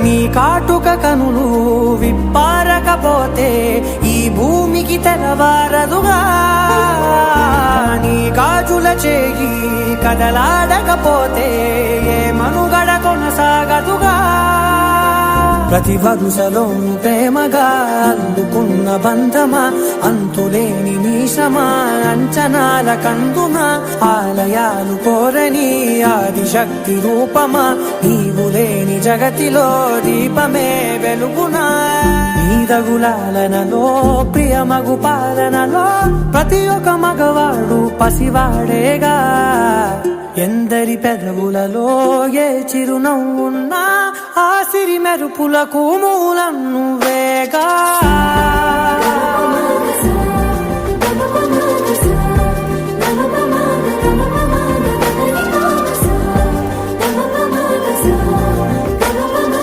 నీ కాటుక కనులు విప్పారకపోతే ఈ భూమికి తెలవారదుగా, నీ గాజుల చేయి కదలాడకపోతే ఏ మనుగడ కొనసాగదుగా. ప్రతి వరుసలోను ప్రేమగా అందుకున్న బంధమా, అంతులేని నీశమా, అంచనాల కందుమా, ఆలయాలు కోరని ఆదిశక్తి రూపమా, నీవు లేని జగతిలో దీపమే వెలుగునా. నీదగులాలనలో ప్రియమగు పాలనలో ప్రతి ఒక్క మగవాడు పసివాడేగా. ఎందరి పెదవులలో ఏ చిరునవ్వున్నా ఆ సిరి మెరుపులకు మూలం నువ్వేగా.